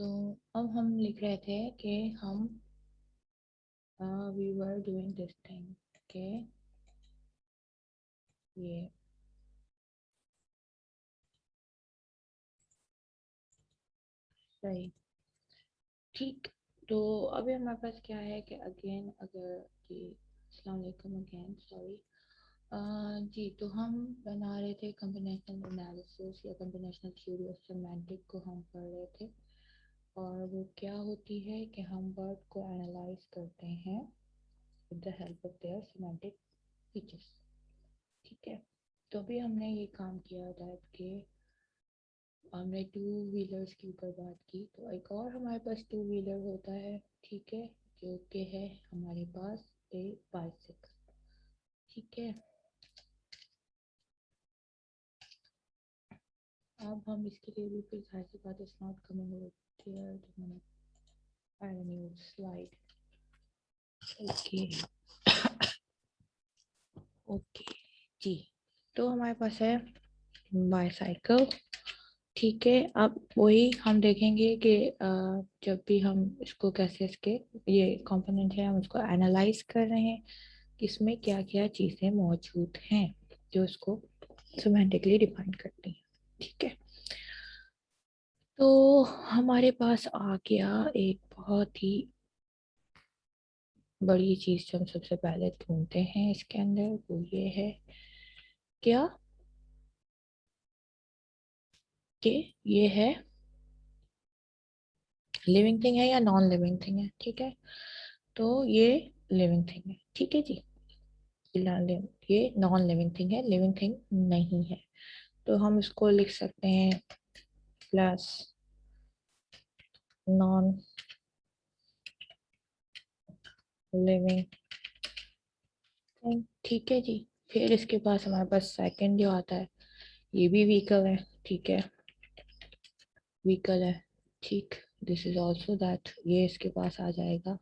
तो अब हम लिख रहे थे कि हम we were doing this thing के ये सही ठीक। तो अभी हमारे पास क्या है कि अगेन अगर जी अस्सलाम वालेकुम अगेन सॉरी जी तो हम बना रहे थे कॉम्बिनेशनल एनालिसिस या कॉम्बिनेशनल थ्योरी ऑफ सेमेंटिक को हम पढ़ रहे थे। और वो क्या होती है कि हम वर्ड को एनालाइज करते हैं with the help of their semantic features. ठीक है, तो अभी हमने ये काम किया दैट के हमने टू व्हीलर्स के ऊपर बात की। तो एक और हमारे पास टू व्हीलर होता है, ठीक है, जो कि है हमारे पास ए बाइसिकल। ठीक है, अब हम इसके लिए भी फिर जाहिर सी बात is not coming over new slide. Okay okay जी, तो हमारे पास है बाइसाइकिल। ठीक है, अब वही हम देखेंगे कि जब भी हम इसको कैसे इसके ये कंपोनेंट है हम उसको एनालाइज कर रहे हैं कि इसमें क्या क्या चीज़ें मौजूद हैं जो इसको सिमेंटिकली डिफाइन करती हैं। ठीक है, तो हमारे पास आ गया एक बहुत ही बड़ी चीज़ जो हम सबसे पहले ढूंढते हैं इसके अंदर, वो ये है क्या कि ये है लिविंग थिंग है या नॉन लिविंग थिंग है। ठीक है, तो ये लिविंग थिंग है। ठीक है जी, ये नॉन लिविंग थिंग है, लिविंग थिंग नहीं है। तो हम इसको लिख सकते हैं प्लस नॉन लिविंग थिंग। ठीक है जी, फिर इसके पास हमारे पास सेकंड जो आता है ये भी व्हीकल है। ठीक है, व्हीकल है। ठीक, दिस इज ऑल्सो दैट, ये इसके पास आ जाएगा।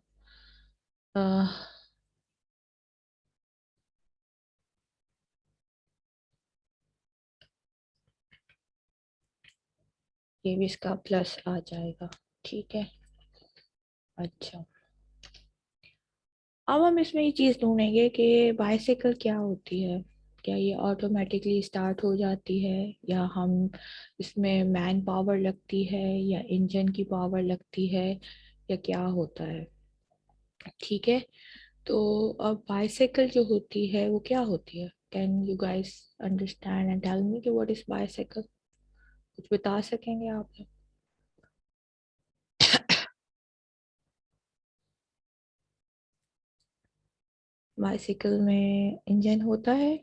ये भी इसका प्लस आ जाएगा। ठीक है, अच्छा, अब हम इसमें ये चीज़ ढूंढेंगे कि बाइसाइकिल क्या होती है। क्या ये ऑटोमेटिकली स्टार्ट हो जाती है या हम इसमें मैन पावर लगती है या इंजन की पावर लगती है या क्या होता है। ठीक है, तो अब बाइसाइकिल जो होती है वो क्या होती है। Can you guys understand and tell me कि व्हाट इज बाइसाइकिल, कुछ बता सकेंगे आप लोग। बाइसाइकिल में इंजन होता है।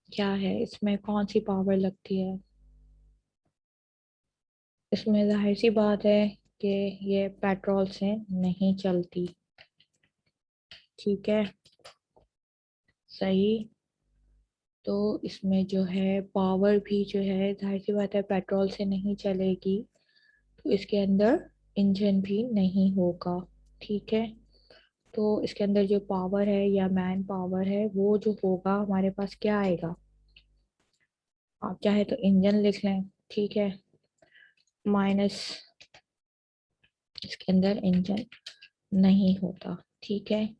क्या है इसमें, कौन सी पावर लगती है इसमें। जाहिर सी बात है कि ये पेट्रोल से नहीं चलती। ठीक है, सही। तो इसमें जो है पावर भी जो है जाहिर सी बात है पेट्रोल से नहीं चलेगी, तो इसके अंदर इंजन भी नहीं होगा। ठीक है, तो इसके अंदर जो पावर है या मैन पावर है वो जो होगा हमारे पास क्या आएगा। आप चाहे तो इंजन लिख लें। ठीक है, माइनस इसके अंदर इंजन नहीं होता। ठीक है,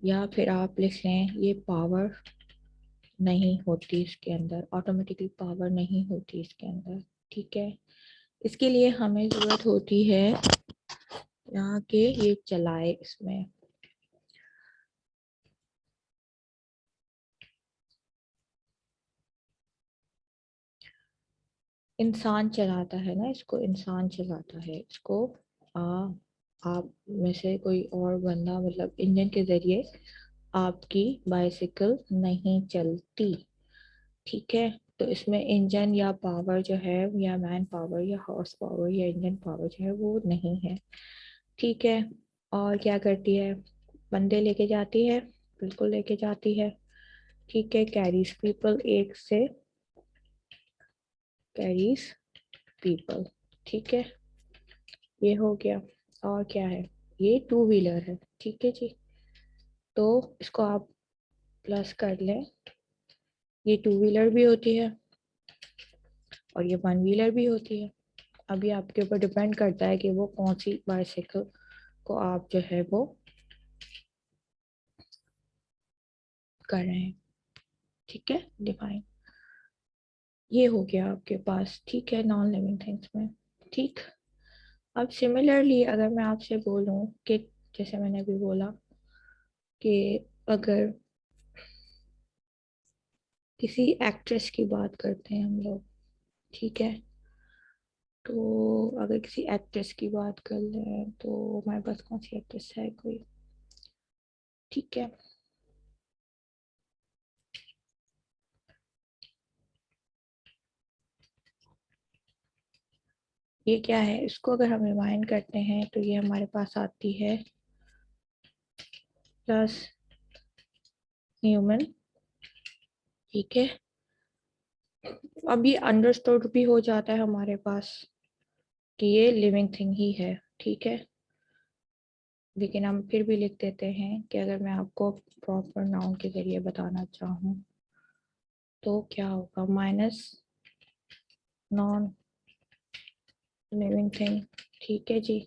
या फिर आप लिख लें ये पावर नहीं होती इसके अंदर, ऑटोमेटिकली पावर नहीं होती इसके अंदर। ठीक है, इसके लिए हमें जरूरत होती है यहाँ के ये चलाए इसमें। इंसान चलाता है ना इसको, इंसान चलाता है इसको। आ, आप में से कोई और बंदा मतलब इंजन के जरिए आपकी बाइसिकल नहीं चलती। ठीक है, तो इसमें इंजन या पावर जो है या मैन पावर या हॉर्स पावर या इंजन पावर जो है वो नहीं है। ठीक है, और क्या करती है, बंदे लेके जाती है, बिल्कुल लेके जाती है। ठीक है, कैरीज पीपल, एक से कैरीज पीपल। ठीक है, ये हो गया। और क्या है, ये टू व्हीलर है। ठीक है जी, तो इसको आप प्लस कर लें ये टू व्हीलर भी होती है और ये वन व्हीलर भी होती है। अभी आपके ऊपर डिपेंड करता है कि वो कौन सी बाइसाइकिल को आप जो है वो कर रहे हैं। ठीक है, डिफाइन ये हो गया आपके पास। ठीक है, नॉन लिविंग थिंग्स में। ठीक। अब सिमिलरली अगर मैं आपसे बोलूं कि जैसे मैंने अभी बोला कि अगर किसी एक्ट्रेस की बात करते हैं हम लोग, ठीक है, तो अगर किसी एक्ट्रेस की बात कर लें तो हमारे पास कौन सी एक्ट्रेस है कोई। ठीक है, ये क्या है, इसको अगर हम रिवाइंड करते हैं तो ये हमारे पास आती है प्लस ह्यूमन। ठीक है, अब ये अंडरस्टूड भी हो जाता है हमारे पास कि ये लिविंग थिंग ही है। ठीक है, लेकिन हम फिर भी लिख देते हैं कि अगर मैं आपको प्रॉपर नाउन के जरिए बताना चाहूँ तो क्या होगा, माइनस नॉन लिविंग थिंग। ठीक है जी,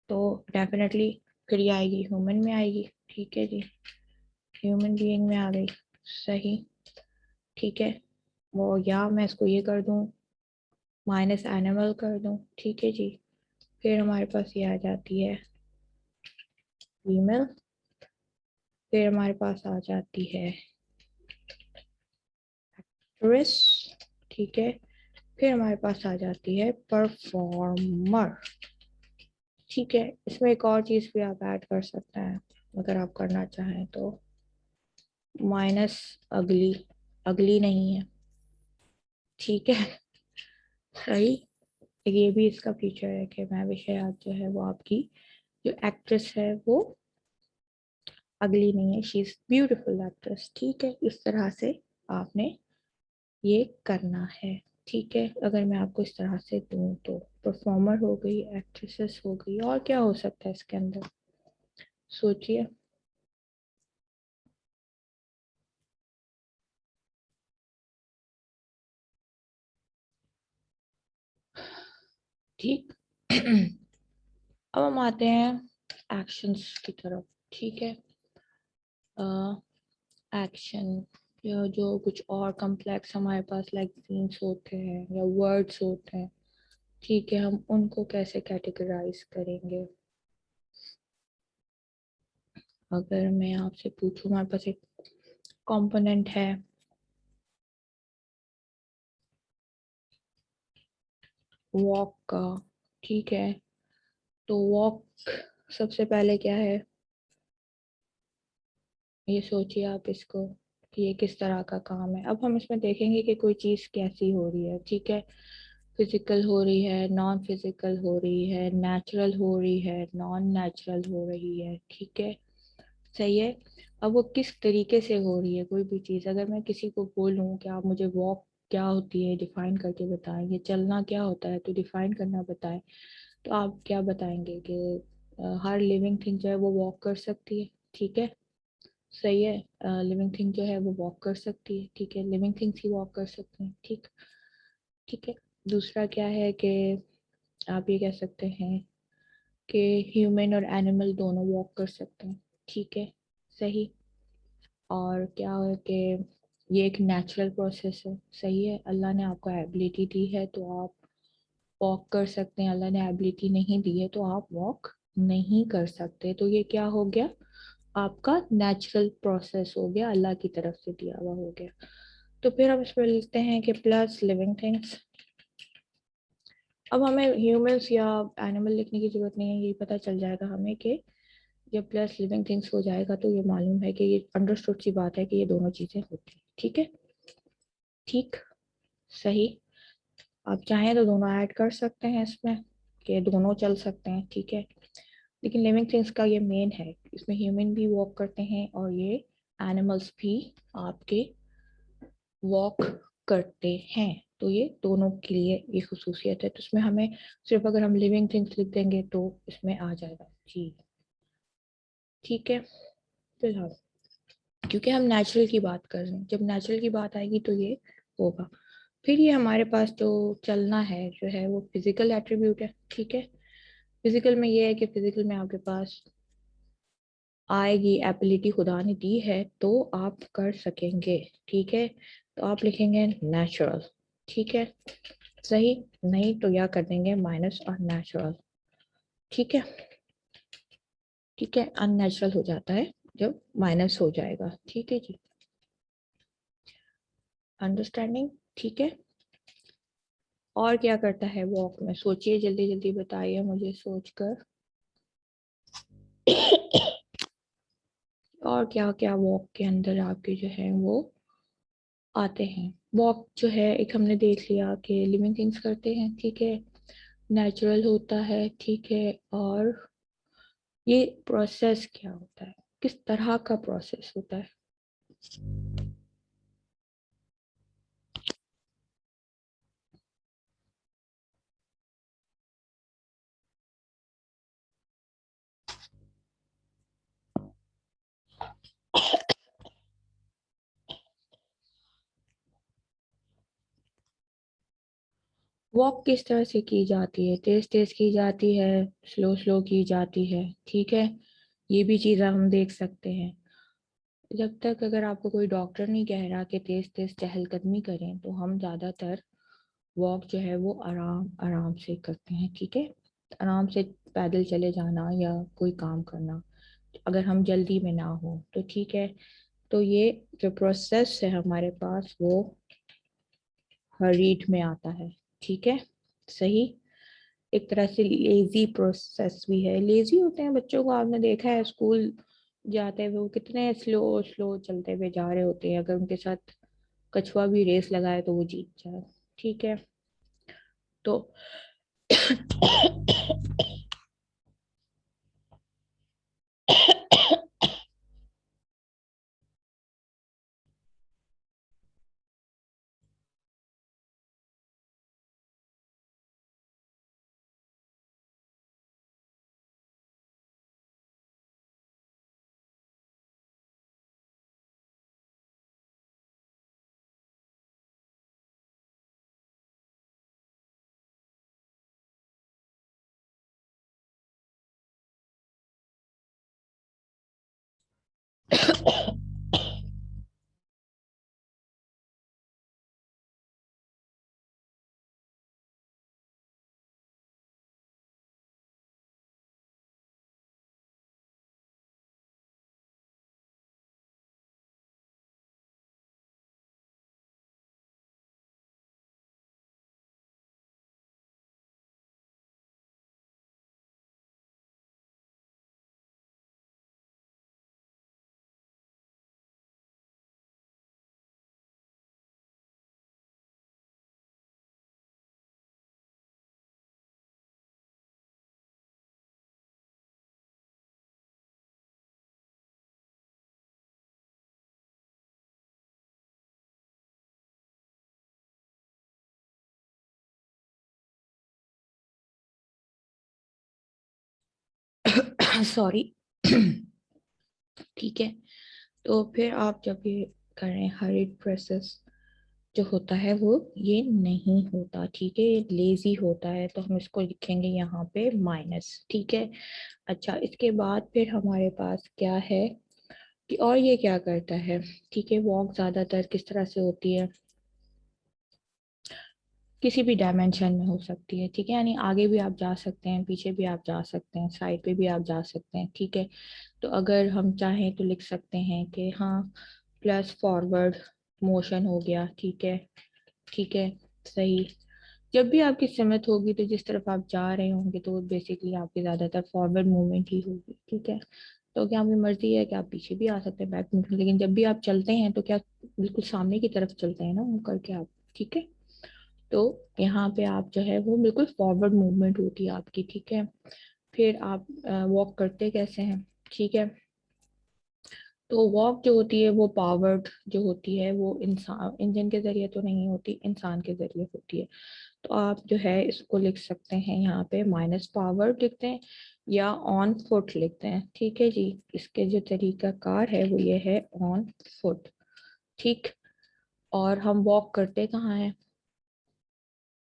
तो डेफिनेटली फिर ये आएगी ह्यूमन में आएगी। ठीक है जी, ह्यूमन बीइंग में आ गई। सही। ठीक है, वो या मैं इसको ये कर दूं माइनस एनिमल कर दूं। ठीक है जी, फिर हमारे पास ये आ जाती है फीमेल। फिर हमारे पास आ जाती है एक्ट्रेस। ठीक है, फिर हमारे पास आ जाती है परफॉर्मर। ठीक है, इसमें एक और चीज भी आप ऐड कर सकते हैं अगर आप करना चाहें तो, माइनस अगली। अगली नहीं है। ठीक है, सही। ये भी इसका फीचर है कि मैं विषय आज जो है वो आपकी जो एक्ट्रेस है वो अगली नहीं है, शी इज ब्यूटीफुल एक्ट्रेस। ठीक है, इस तरह से आपने ये करना है। ठीक है, अगर मैं आपको इस तरह से दूं तो परफॉर्मर हो गई, एक्ट्रेसेस हो गई, और क्या हो सकता है इसके अंदर, सोचिए। ठीक। अब हम आते हैं एक्शंस की तरफ। ठीक है, एक्शन या जो कुछ और कम्प्लेक्स हमारे पास लाइक सीन्स होते हैं या वर्ड्स होते हैं, ठीक है, हम उनको कैसे कैटेगराइज करेंगे। अगर मैं आपसे पूछूं, हमारे पास एक कंपोनेंट है वॉक का। ठीक है, तो वॉक सबसे पहले क्या है, ये सोचिए आप इसको कि ये किस तरह का काम है। अब हम इसमें देखेंगे कि कोई चीज़ कैसी हो रही है। ठीक है, फिजिकल हो रही है, नॉन फिजिकल हो रही है, नेचुरल हो रही है, नॉन नेचुरल हो रही है। ठीक है, सही है। अब वो किस तरीके से हो रही है कोई भी चीज़, अगर मैं किसी को बोलूँ कि आप मुझे वॉक क्या होती है डिफाइन करके बताएंगे, चलना क्या होता है तो डिफाइन करना बताएं, तो आप क्या बताएंगे कि हर लिविंग थिंग जो है वो वॉक कर सकती है। ठीक है, सही है, लिविंग थिंग जो है वो वॉक कर सकती है। ठीक है, लिविंग थिंग्स ही वॉक कर सकते हैं। ठीक। ठीक है, दूसरा क्या है कि आप ये कह सकते हैं कि ह्यूमन और एनिमल दोनों वॉक कर सकते हैं। ठीक है, सही। और क्या है कि ये एक नेचुरल प्रोसेस है। सही है, अल्लाह ने आपको एबिलिटी दी है तो आप वॉक कर सकते हैं, अल्लाह ने एबिलिटी नहीं दी है तो आप वॉक नहीं कर सकते। तो ये क्या हो गया, आपका नेचुरल प्रोसेस हो गया, अल्लाह की तरफ से दिया हुआ हो गया। तो फिर हम इसमें लिखते हैं कि प्लस लिविंग थिंग्स। अब हमें ह्यूमंस या एनिमल लिखने की जरूरत नहीं है, ये पता चल जाएगा हमें कि जब प्लस लिविंग थिंग्स हो जाएगा तो ये मालूम है कि ये अंडरस्टूड सी बात है कि ये दोनों चीजें होती हैं। ठीक है, ठीक, सही। आप चाहें तो दोनों ऐड कर सकते हैं इसमें कि दोनों चल सकते हैं। ठीक है, लेकिन लिविंग थिंग्स का ये मेन है, इसमें ह्यूमन भी वॉक करते हैं और ये एनिमल्स भी आपके वॉक करते हैं। तो ये दोनों के लिए ये खसूसियत है, तो इसमें हमें सिर्फ अगर हम लिविंग थिंग्स लिख देंगे तो इसमें आ जाएगा जी। ठीक है, फिलहाल क्योंकि हम नेचुरल की बात कर रहे हैं, जब नेचुरल की बात आएगी तो ये होगा। फिर ये हमारे पास जो चलना है जो है वो फिजिकल एट्रीब्यूट है, ठीक है। फिजिकल में ये है कि फिजिकल में आपके पास आएगी एबिलिटी, खुदा ने दी है तो आप कर सकेंगे, ठीक है। तो आप लिखेंगे नेचुरल, ठीक है, सही। नहीं तो या कर देंगे माइनस और नेचुरल, ठीक है। ठीक है, अननेचुरल हो जाता है जब माइनस हो जाएगा, ठीक है जी। अंडरस्टैंडिंग, ठीक है। और क्या करता है वॉक में, सोचिए, जल्दी जल्दी बताइए मुझे सोचकर। और क्या क्या वॉक के अंदर आपके जो है वो आते हैं। वॉक जो है एक हमने देख लिया कि लिविंग थिंग्स करते हैं, ठीक है। नेचुरल होता है, ठीक है। और ये प्रोसेस क्या होता है, किस तरह का प्रोसेस होता है। वॉक किस तरह से की जाती है, तेज तेज की जाती है, स्लो स्लो की जाती है, ठीक है। ये भी चीज़ हम देख सकते हैं। जब तक अगर आपको कोई डॉक्टर नहीं कह रहा कि तेज तेज चहलकदमी करें, तो हम ज़्यादातर वॉक जो है वो आराम आराम से करते हैं, ठीक है। आराम से पैदल चले जाना या कोई काम करना, अगर हम जल्दी में ना हो तो, ठीक है। तो ये जो प्रोसेस है हमारे पास वो हरीट में आता है, ठीक है, सही। एक तरह से लेजी प्रोसेस भी है, लेजी होते हैं बच्चों को आपने देखा है स्कूल जाते हुए वो कितने स्लो स्लो चलते हुए जा रहे होते हैं, अगर उनके साथ कछुआ भी रेस लगाए तो वो जीत जाए, ठीक है। तो सॉरी। ठीक है, तो फिर आप जब ये करें हरिड प्रोसेस जो होता है वो ये नहीं होता, ठीक है, ये लेजी होता है, तो हम इसको लिखेंगे यहाँ पे माइनस, ठीक है। अच्छा, इसके बाद फिर हमारे पास क्या है कि और ये क्या करता है, ठीक है। वॉक ज्यादातर किस तरह से होती है, किसी भी डायमेंशन में हो सकती है, ठीक है। यानी आगे भी आप जा सकते हैं, पीछे भी आप जा सकते हैं, साइड पे भी आप जा सकते हैं, ठीक है। तो अगर हम चाहें तो लिख सकते हैं कि हाँ, प्लस फॉरवर्ड मोशन हो गया, ठीक है, ठीक है, सही। जब भी आपकी सिमत होगी तो जिस तरफ आप जा रहे होंगे तो बेसिकली आपकी ज्यादातर फॉरवर्ड मूवमेंट ही होगी, ठीक है। तो क्या आपकी मर्जी है कि आप पीछे भी आ सकते हैं, बैक मूवमेंट, लेकिन जब भी आप चलते हैं तो क्या बिल्कुल सामने की तरफ चलते हैं ना, मुंह करके आप, ठीक है। तो यहाँ पे आप जो है वो बिल्कुल फॉरवर्ड मूवमेंट होती है आपकी, ठीक है। फिर आप वॉक करते कैसे हैं, ठीक है। तो वॉक जो होती है वो पावर्ड जो होती है वो इंसान इंजन के जरिए तो नहीं होती, इंसान के जरिए होती है। तो आप जो है इसको लिख सकते हैं यहाँ पे माइनस पावर्ड लिखते हैं या ऑन फुट लिखते हैं। ठीक है जी, इसके जो तरीका कार है वो ये है ऑन फुट। ठीक। और हम वॉक करते कहाँ हैं?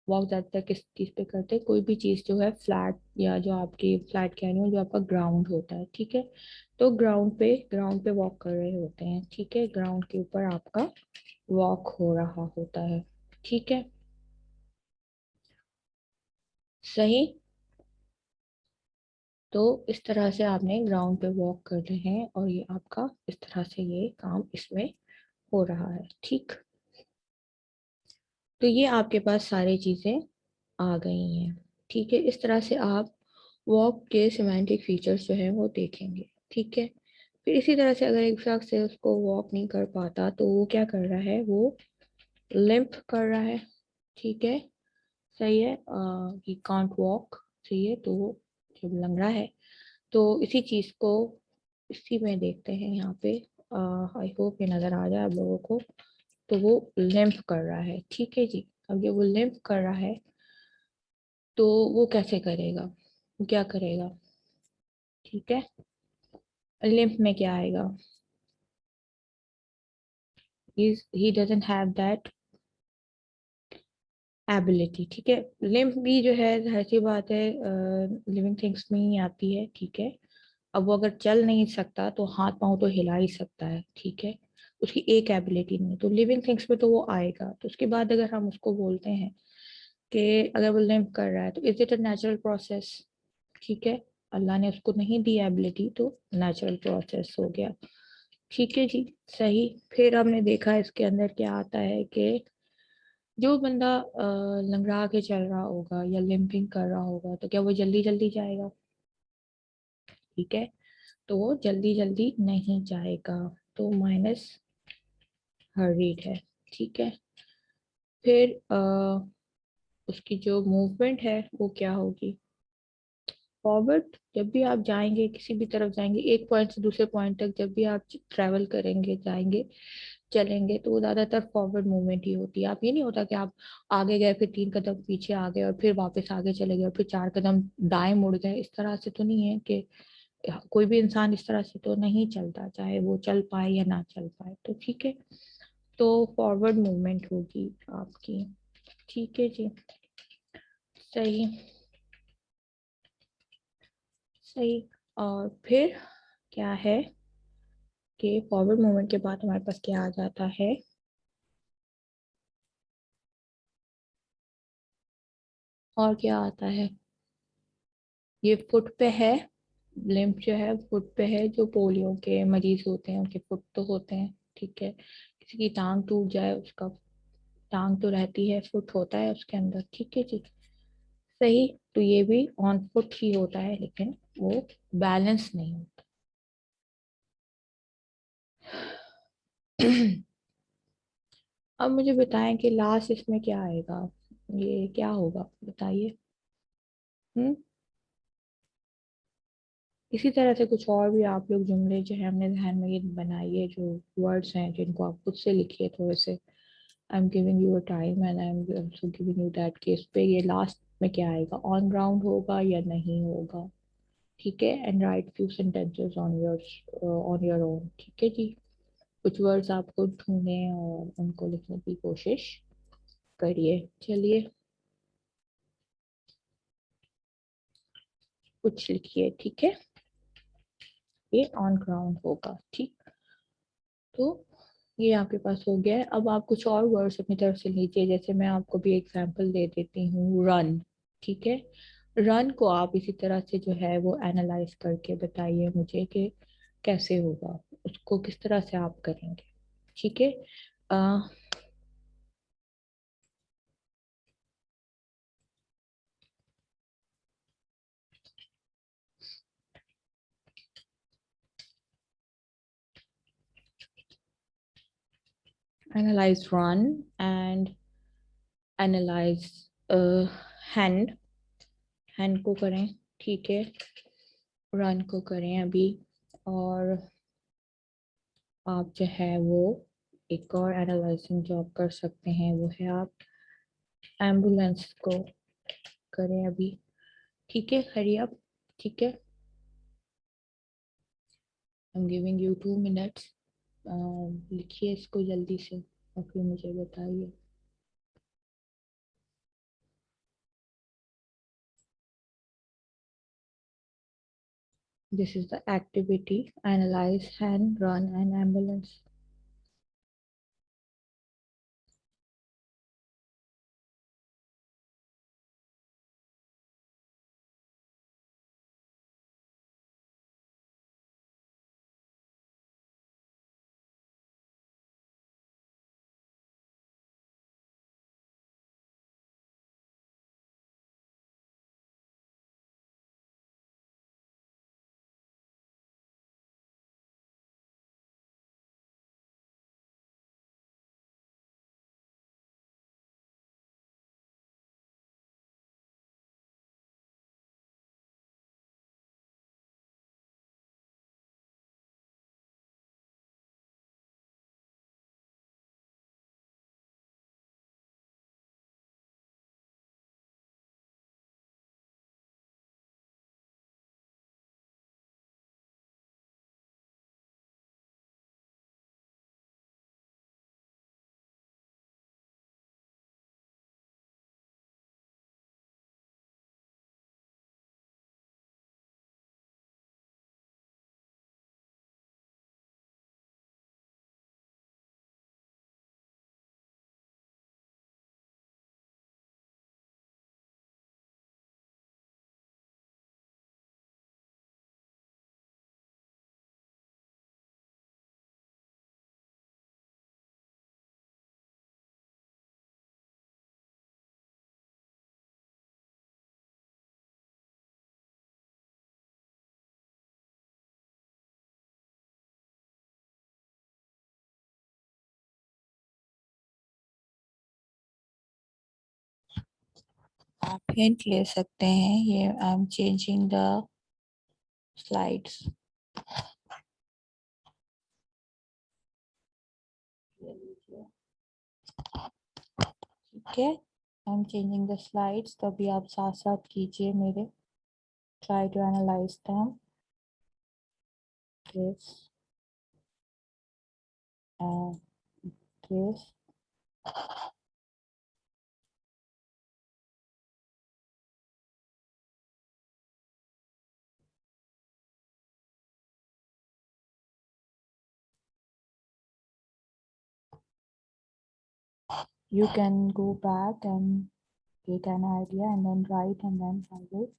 वॉक ज्यादातर किस चीज पे करते हैं? कोई भी चीज जो है फ्लैट, या जो आपकी फ्लैट कह रही हूँ, जो आपका ग्राउंड होता है। ठीक है। तो ग्राउंड पे वॉक कर रहे होते हैं। ठीक है, ग्राउंड के ऊपर आपका वॉक हो रहा होता है। ठीक है। सही। तो इस तरह से आपने ग्राउंड पे वॉक कर रहे हैं और ये आपका इस तरह से ये काम इसमें हो रहा है। ठीक। तो ये आपके पास सारी चीजें आ गई हैं। ठीक है, इस तरह से आप वॉक के सिमेंटिक फीचर्स जो है वो देखेंगे। ठीक है। फिर इसी तरह से अगर एक शख्स है उसको वॉक नहीं कर पाता तो वो क्या कर रहा है? वो लिम्प कर रहा है। ठीक है। सही है। He can't walk. सही है। तो वो जब लंगड़ा है तो इसी चीज को इसी में देखते हैं यहाँ पे। आई होप ये नजर आ जाए आप लोगों को। तो वो लिम्प कर रहा है। ठीक है जी। अब जब वो लिम्प कर रहा है तो वो कैसे करेगा? वो क्या करेगा? ठीक है। लिम्प में क्या आएगा? he doesn't have that ability. ठीक है। लिम्फ भी जो है जाहिर सी बात है लिविंग थिंग्स में ही आती है। ठीक है। अब वो अगर चल नहीं सकता तो हाथ पांव तो हिला ही सकता है। ठीक है। उसकी एक एबिलिटी नहीं, तो लिविंग थिंग्स में तो वो आएगा। तो उसके बाद अगर हम उसको बोलते हैं कि अगर वो लिम्प कर रहा है तो is it a natural process? ठीक है। अल्लाह ने उसको नहीं दी एबिलिटी तो नेचुरल प्रोसेस हो गया। ठीक है जी। सही। फिर हमने देखा इसके अंदर क्या आता है कि जो बंदा लंगड़ा के चल रहा होगा या लिम्पिंग कर रहा होगा तो क्या वो जल्दी जल्दी जाएगा? ठीक है। तो वो जल्दी जल्दी नहीं जाएगा। तो माइनस हर्रीड है। ठीक है। फिर उसकी जो मूवमेंट है वो क्या होगी? फॉरवर्ड। जब भी आप जाएंगे, किसी भी तरफ जाएंगे, एक पॉइंट से दूसरे पॉइंट तक जब भी आप ट्रैवल करेंगे, जाएंगे, चलेंगे, तो वो ज्यादातर फॉरवर्ड मूवमेंट ही होती है। आप ये नहीं होता कि आप आगे गए फिर 3 कदम पीछे आ गए और फिर वापस आगे चले गए और फिर 4 कदम दाएं मुड़ गए। इस तरह से तो नहीं है कि कोई भी इंसान इस तरह से तो नहीं चलता, चाहे वो चल पाए या ना चल पाए। तो ठीक है। तो फॉरवर्ड मूवमेंट होगी आपकी। ठीक है जी। सही। सही। और फिर क्या है कि फॉरवर्ड मूवमेंट के बाद हमारे पास क्या आ जाता है? और क्या आता है? ये फुट पे है। लिम्फ जो है फुट पे है। जो पोलियो के मरीज होते हैं उनके फुट तो होते हैं। ठीक है। किसी की टांग टूट जाए उसका टांग तो रहती है, फुट होता है उसके अंदर। ठीक है जी। सही। तो ये भी ऑन फुट ही होता है लेकिन वो बैलेंस नहीं होता। अब मुझे बताएं कि लास्ट इसमें क्या आएगा? ये क्या होगा बताइए। हम्म। इसी तरह से कुछ और भी आप लोग जुमले जो है हमने ध्यान में ये बनाइए, जो वर्ड्स हैं जिनको आप खुद से लिखिए थोड़े से। I am giving you a time and I am also giving you that case पे ये लास्ट में क्या आएगा? ऑन ग्राउंड होगा या नहीं होगा? ठीक है। And right few sentences on your own. ठीक है जी। कुछ वर्ड्स आपको ढूंढें और उनको लिखने की कोशिश करिए। चलिए, कुछ लिखिए। ठीक है। ये ऑन ग्राउंड होगा। ठीक। तो ये आपके पास हो गया है। अब आप कुछ और वर्ड्स अपनी तरफ से लीजिए। जैसे मैं आपको भी एग्जांपल दे देती हूँ, रन। ठीक है। रन को आप इसी तरह से जो है वो एनालाइज करके बताइए मुझे कि कैसे होगा, उसको किस तरह से आप करेंगे। ठीक है। Analyse run and analyse hand. Hand को करें। ठीक है। रन को करें अभी। और आप जो है वो एक और एनालाइजिंग जॉब कर सकते हैं, वो है आप एम्बुलेंस को करें अभी। ठीक है, हरी अप। ठीक है, I am giving you 2 minutes. लिखिए इसको जल्दी से और फिर मुझे बताइए। This is the activity: analyze, hand, run an ambulance. आप हिंट ले सकते हैं, ये I am changing the slides. ठीक है, I am changing the slides, तभी आप साथ साथ कीजिए मेरे। Try to analyse them, this and this. You can go back and get an idea and then write and then highlight.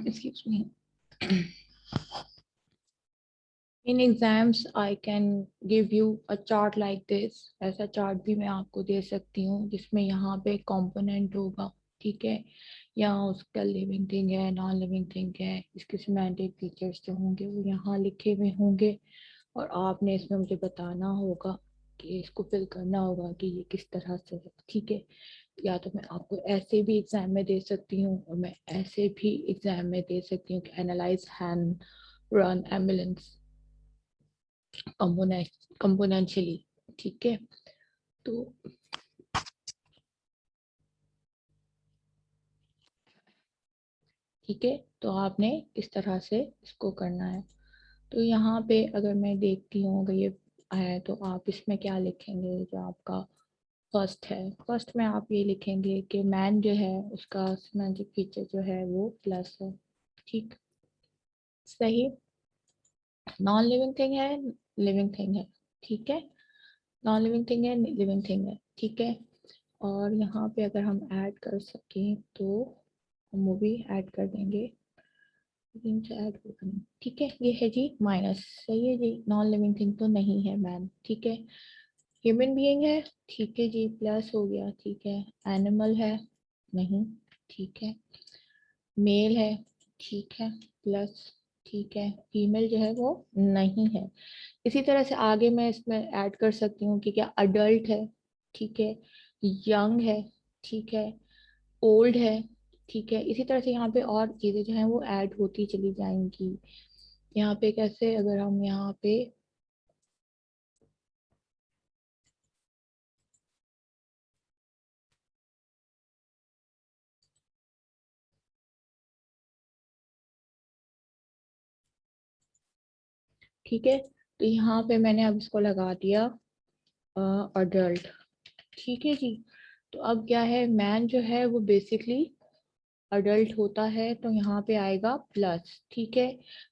Excuse me. In exams, I can give you a chart like this. ऐसा chart भी मैं आपको दे सकती हूँ जिसमें यहाँ पे component होगा। ठीक है, या उसका लिविंग थिंग है, नॉन लिविंग थिंग है, इसके सिमेंटिक फीचर्स जो होंगे वो यहाँ लिखे हुए होंगे, और आपने इसमें मुझे बताना होगा कि इसको फिल करना होगा कि ये किस तरह से है, ठीक है। या तो मैं आपको ऐसे भी एग्जाम में दे सकती हूँ, और मैं ऐसे भी एग्जाम में दे सकती हूँ कि एनालाइज हैंड रन एम्बुलेंस कंपोनेंशियली, ठीक है। तो ठीक है, तो आपने इस तरह से इसको करना है। तो यहाँ पे अगर मैं देखती हूँ, अगर ये है तो आप इसमें क्या लिखेंगे, जो आपका फर्स्ट है, फर्स्ट में आप ये लिखेंगे कि मैन जो है उसका सिमेंटिक फीचर जो है वो प्लस है, ठीक, सही। नॉन लिविंग थिंग है, लिविंग थिंग है, ठीक है, नॉन लिविंग थिंग है, लिविंग थिंग है, ठीक है। और यहाँ पे अगर हम ऐड कर सकें तो हम वो भी ऐड कर देंगे, लेकिन से ऐड होगा नहीं, ठीक है। ये है जी माइनस, सही है जी, नॉन लिविंग थिंग तो नहीं है मैन, ठीक है। ह्यूमन बीइंग है, ठीक है जी, प्लस हो गया, ठीक है। एनिमल है, नहीं, ठीक है। मेल है, ठीक है, प्लस, ठीक है। फीमेल जो है वो नहीं है। इसी तरह से आगे मैं इसमें ऐड कर सकती हूँ कि क्या अडल्ट है, ठीक है, यंग है, ठीक है, ओल्ड है, ठीक है। इसी तरह से यहाँ पे और चीजें जो हैं वो ऐड होती चली जाएंगी। यहाँ पे कैसे, अगर हम यहाँ पे ठीक है, तो यहाँ पे मैंने अब इसको लगा दिया अडल्ट, ठीक है जी। तो अब क्या है, मैन जो है वो बेसिकली अडल्ट होता है, तो यहाँ पे आएगा प्लस, ठीक है।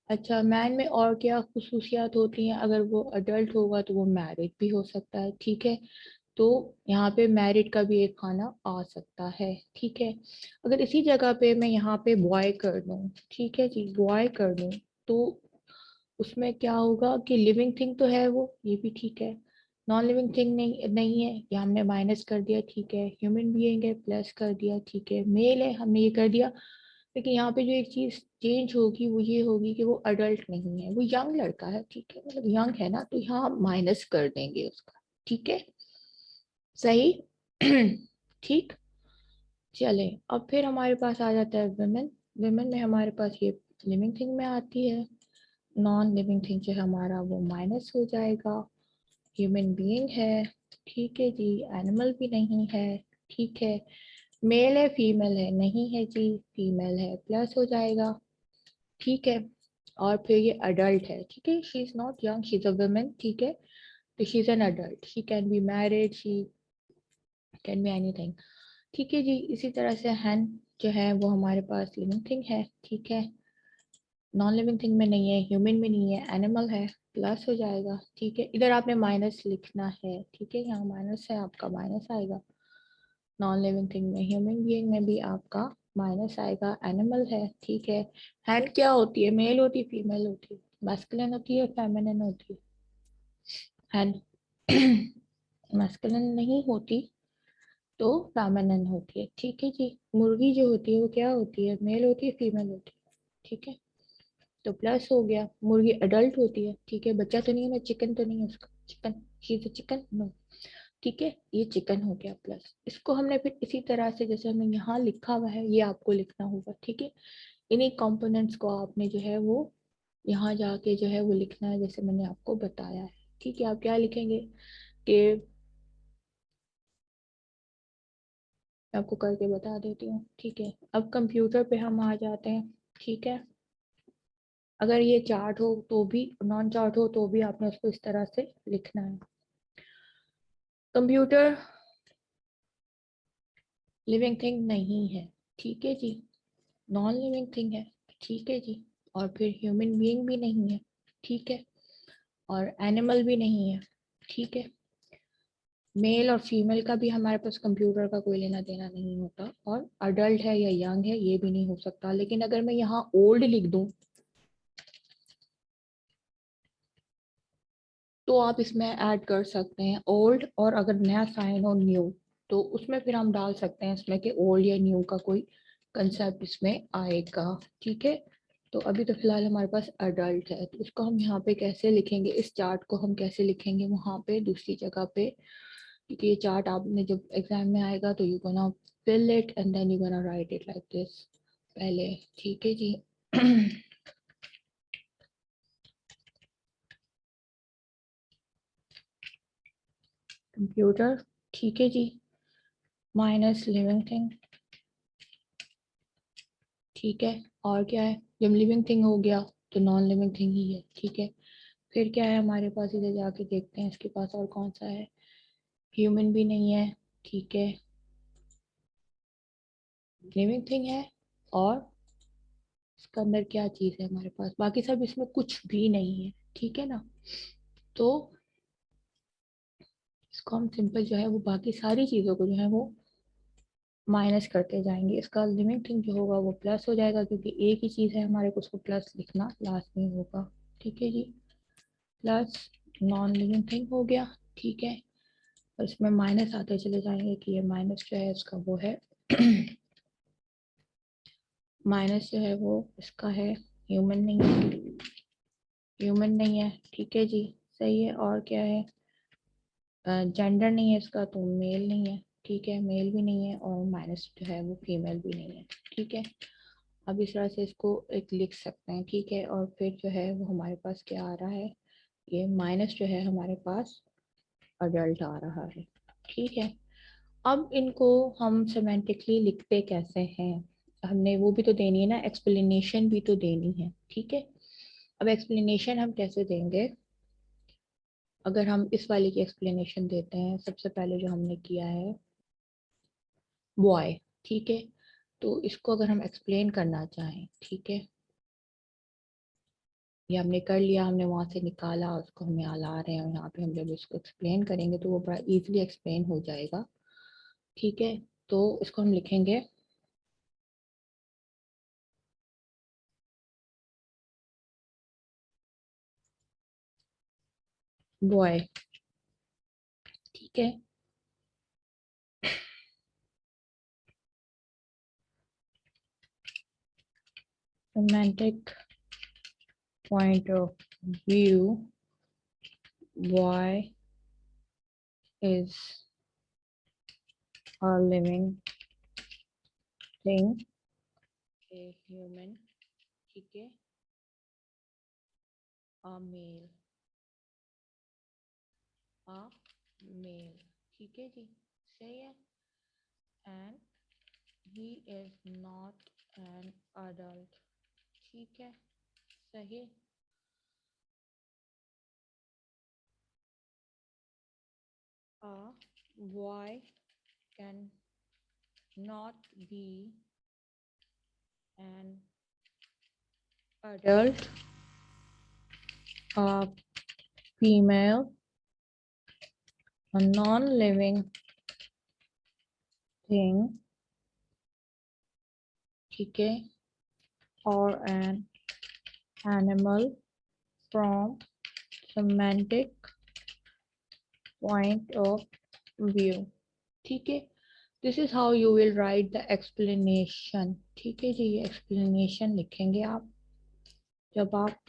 अच्छा, मैन में और क्या खुसूसियात होती हैं, अगर वो अडल्ट होगा तो वो मैरिड भी हो सकता है, ठीक है। तो यहाँ पे मैरिड का भी एक खाना आ सकता है, ठीक है। अगर इसी जगह पे मैं यहाँ पे बॉय कर दूँ, ठीक है जी, बॉय कर दूँ, तो उसमें क्या होगा कि लिविंग थिंग तो है वो, ये भी ठीक है। नॉन लिविंग थिंग नहीं नहीं है, ये हमने माइनस कर दिया, ठीक है। ह्यूमन बीइंग है, प्लस कर दिया, ठीक है। मेल है, हमने ये कर दिया। लेकिन यहाँ पे जो एक चीज चेंज होगी वो ये होगी कि वो अडल्ट नहीं है, वो यंग लड़का है, ठीक है, मतलब यंग है ना, तो यहाँ माइनस कर देंगे उसका, ठीक है, सही। ठीक, चले। अब फिर हमारे पास आ जाता है वुमेन। वुमेन में हमारे पास ये लिविंग थिंग में आती है, नॉन लिविंग थिंग जो है हमारा वो माइनस हो जाएगा। ह्यूमन बीइंग है, ठीक है जी, एनिमल भी नहीं है, ठीक है। मेल है, फीमेल है, नहीं है जी, फीमेल है, प्लस हो जाएगा, ठीक है। और फिर ये अडल्ट है, ठीक है, she is not young, she is a woman, ठीक है। तो she is an adult, she can be married, she can be anything, ठीक है जी। इसी तरह से हैन जो है वो हमारे पास लिविंग थिंग है, ठीक है, नॉन लिविंग थिंग में नहीं है, ह्यूमन में नहीं है, एनिमल है, प्लस हो जाएगा, ठीक है। इधर आपने माइनस लिखना है, ठीक है, यहाँ माइनस है, आपका माइनस आएगा। नॉन लिविंग थिंग में, ह्यूमन बीइंग में भी आपका माइनस आएगा, एनिमल है, ठीक है। हैंड क्या होती है, मेल होती है, फीमेल होती है, मैस्कुलिन होती है, फेमिनिन होती है, हैंड मैस्कुलिन नहीं होती तो फेमिनिन होती है, ठीक है जी। मुर्गी जो होती है वो क्या होती है, मेल होती है, फीमेल होती है, ठीक है। तो प्लस हो गया, मुर्गी अडल्ट होती है, ठीक है, बच्चा तो नहीं है ना, चिकन तो नहीं है उसका, chicken, she is chicken, no, ठीक है, ये चिकन हो गया प्लस। इसको हमने फिर इसी तरह से जैसे हमने यहाँ लिखा हुआ है ये आपको लिखना होगा, ठीक है। इन्हीं कंपोनेंट्स को आपने जो है वो यहाँ जाके जो है वो लिखना है, जैसे मैंने आपको बताया है, ठीक है। आप क्या लिखेंगे कि, मैं आपको करके बता देती हूँ, ठीक है। अब कंप्यूटर पे हम आ जाते हैं, ठीक है। अगर ये चार्ट हो तो भी, नॉन चार्ट हो तो भी आपने उसको इस तरह से लिखना है। कंप्यूटर लिविंग थिंग नहीं है, ठीक है जी, नॉन लिविंग थिंग है, ठीक है जी। और फिर ह्यूमन बीइंग भी नहीं है, ठीक है, और एनिमल भी नहीं है, ठीक है। मेल और फीमेल का भी हमारे पास कंप्यूटर का कोई लेना देना नहीं होता, और अडल्ट है या यंग है ये भी नहीं हो सकता। लेकिन अगर मैं यहाँ ओल्ड लिख दूं तो आप इसमें ऐड कर सकते हैं ओल्ड, और अगर नया साइन हो न्यू तो उसमें फिर हम डाल सकते हैं इसमें कि ओल्ड या न्यू का कोई कंसेप्ट इसमें आएगा। ठीक है, तो अभी तो फिलहाल हमारे पास अडल्ट है, तो इसको हम यहाँ पे कैसे लिखेंगे, इस चार्ट को हम कैसे लिखेंगे वहाँ पे दूसरी जगह पे, क्योंकि ये चार्ट आपने जब एग्जाम में आएगा तो you gonna fill it and then you gonna write it like this पहले। ठीक है जी। कंप्यूटर, ठीक है जी, माइनस लिविंग थिंग। ठीक है, और क्या है, जब लिविंग थिंग हो गया तो नॉन लिविंग थिंग ही है। ठीक है, फिर क्या है हमारे पास, इधर जाके देखते हैं इसके पास और कौन सा है। ह्यूमन भी नहीं है। ठीक है, लिविंग थिंग है, और इसके अंदर क्या चीज है हमारे पास, बाकी सब इसमें कुछ भी नहीं है। ठीक है ना, तो इसको हम सिंपल जो है वो बाकी सारी चीजों को जो है वो माइनस करते जाएंगे। इसका लिविंग थिंग जो होगा वो प्लस हो जाएगा, क्योंकि एक ही चीज है हमारे को उसको प्लस लिखना लास्ट में होगा। ठीक है जी, प्लस नॉन लिविंग थिंग हो गया। ठीक है, और इसमें माइनस आते चले जाएंगे कि ये माइनस जो है इसका वो है माइनस जो है वो इसका है, ह्यूमन नहीं है, ह्यूमन नहीं है। ठीक है जी, सही है, और क्या है, जेंडर नहीं है इसका, तो मेल नहीं है। ठीक है, मेल भी नहीं है, और माइनस जो है वो फीमेल भी नहीं है। ठीक है, अब इस तरह से इसको एक लिख सकते हैं। ठीक है, और फिर जो है वो हमारे पास क्या आ रहा है, ये माइनस जो है हमारे पास अडल्ट आ रहा है। ठीक है, अब इनको हम सेमेंटिकली लिखते कैसे हैं, हमने वो भी तो देनी है ना, एक्सप्लेनेशन भी तो देनी है। ठीक है, अब एक्सप्लेनेशन हम कैसे देंगे, अगर हम इस वाले की एक्सप्लेनेशन देते हैं, सबसे पहले जो हमने किया है बॉय। ठीक है, तो इसको अगर हम एक्सप्लेन करना चाहें, ठीक है, ये हमने कर लिया, हमने वहां से निकाला, उसको हम यहाँ ला रहे हैं, और यहाँ पे हम जब इसको एक्सप्लेन करेंगे तो वो बड़ा इजीली एक्सप्लेन हो जाएगा। ठीक है, तो इसको हम लिखेंगे बॉय। ठीक है, romantic point of view, boy is a living thing, a human। ठीक है, a male, a male। ठीक है जी, सही है, and he is not an adult। ठीक है, सही। A boy can not be an adult, a female, a non-living thing, ठीक है, or an animal from semantic point of view। ठीक है, this is how you will write the explanation. ठीक है जी, ये एक्सप्लेनेशन लिखेंगे आप, जब आप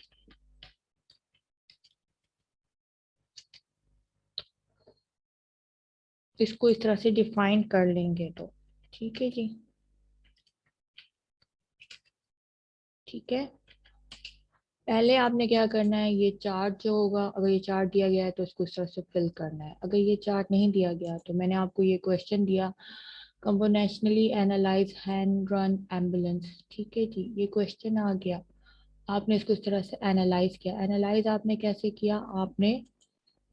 इसको इस तरह से डिफाइन कर लेंगे तो। ठीक है जी, ठीक है, पहले आपने क्या करना है, ये चार्ट जो होगा, अगर ये चार्ट दिया गया है तो इसको इस तरह से फिल करना है। अगर ये चार्ट नहीं दिया गया तो मैंने आपको ये क्वेश्चन दिया, कंपोनेशनली एनालाइज हैंड रन एम्बुलेंस। ठीक है जी, ये क्वेश्चन आ गया, आपने इसको इस तरह से एनालाइज किया। एनालाइज आपने कैसे किया, आपने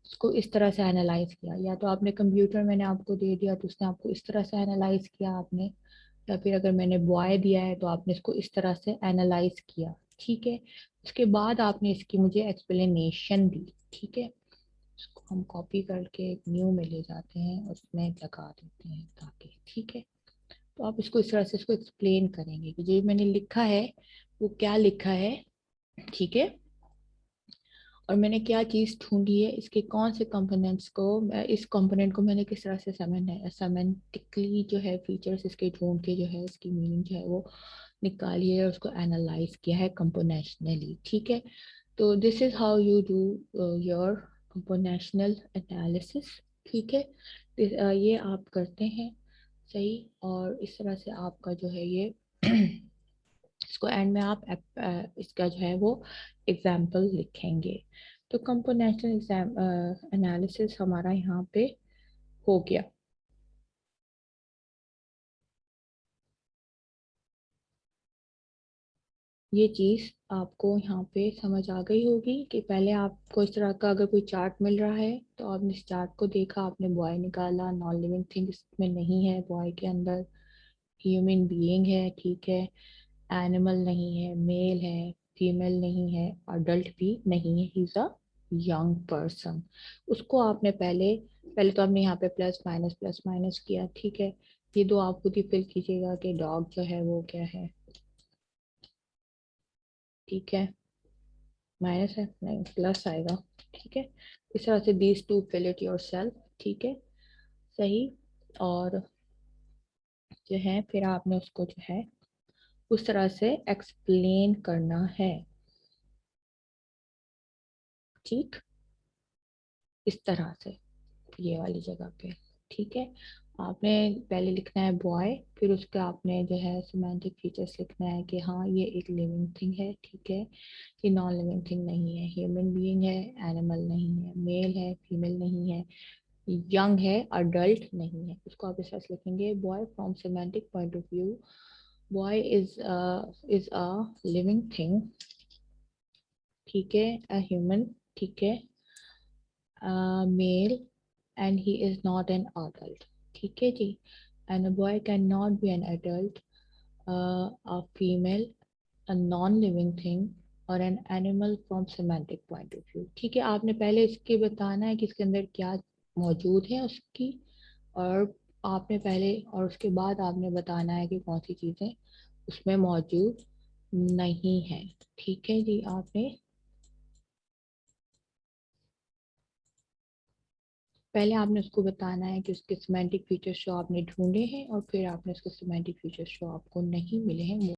इसको इस तरह से एनालाइज किया, या तो आपने कंप्यूटर मैंने आपको दे दिया तो उसने आपको इस तरह से एनालाइज किया आपने, या फिर अगर मैंने बॉय दिया है तो आपने इसको इस तरह से एनालाइज किया। ठीक है, उसके बाद आपने इसकी मुझे एक्सप्लेनेशन दी। ठीक है, इसको हम कॉपी करके एक न्यू में ले जाते हैं, उसमें लगा देते हैं ताकि, ठीक है, तो आप इसको इस तरह से इसको एक्सप्लेन करेंगे कि जो मैंने लिखा है वो क्या लिखा है। ठीक है, और मैंने क्या चीज़ ढूंढी है, इसके कौन से कंपोनेंट्स को इस कंपोनेंट को मैंने किस तरह से सेमेंटिकली जो है फीचर्स इसके ढूंढ के जो है इसकी मीनिंग जो है वो निकाली है और उसको एनालाइज किया है कंपोनेंशनली। ठीक है, तो this is how you do your componential analysis. ठीक है, ये आप करते हैं सही, और इस तरह से आपका जो है ये इसको एंड में आप इसका जो है वो एग्जाम्पल लिखेंगे। तो कंपोनेंशियल एग्जाम एनालिसिस हमारा यहाँ पे हो गया। ये चीज़ आपको यहाँ पे समझ आ गई होगी कि पहले आपको इस तरह का अगर कोई चार्ट मिल रहा है तो आपने इस चार्ट को देखा, आपने बॉय निकाला, नॉन लिविंग थिंग इसमें नहीं है बॉय के अंदर, ह्यूमन बीइंग है, ठीक है, एनिमल नहीं है, मेल है, फीमेल नहीं है, अडल्ट भी नहीं है, he is a young person. उसको आपने पहले पहले तो आपने यहाँ पे प्लस माइनस किया, ठीक है। ये दो आप खुद ही फिल कीजिएगा कि डॉग जो है वो क्या है, ठीक है, माइनस है नहीं प्लस आएगा, ठीक है। इस तरह से these to fill it yourself, ठीक है, सही। और जो है फिर आपने उसको जो है उस तरह से एक्सप्लेन करना है, ठीक, इस तरह से ये वाली जगह पे, ठीक है। आपने पहले लिखना है बॉय, फिर उसका आपने जो है सिमेंटिक फीचर्स लिखना है कि हाँ ये एक लिविंग थिंग है, ठीक है, ये नॉन लिविंग थिंग नहीं है, ह्यूमन बीइंग है, एनिमल नहीं है, मेल है, फीमेल नहीं है, यंग है, अडल्ट नहीं है। उसको आप इस तरह से लिखेंगे, boy from semantic point of view, boy is a living thing, ठीक है, अ ह्यूमन, ठीक है, mail and he is not an adult, ठीक है जी। and a boy cannot be an adult, a female, a non-living thing और an animal from semantic point of view, ठीक है। आपने पहले इसके बताना है कि इसके अंदर क्या मौजूद है उसकी, और आपने पहले और उसके बाद आपने बताना है कि कौन सी चीज़ें उसमें मौजूद नहीं है, ठीक है जी। आपने पहले आपने उसको बताना है कि उसके सिमेंटिक फीचर्स जो आपने ढूंढे हैं और फिर आपने उसके सिमेंटिक फीचर्स जो आपको नहीं मिले हैं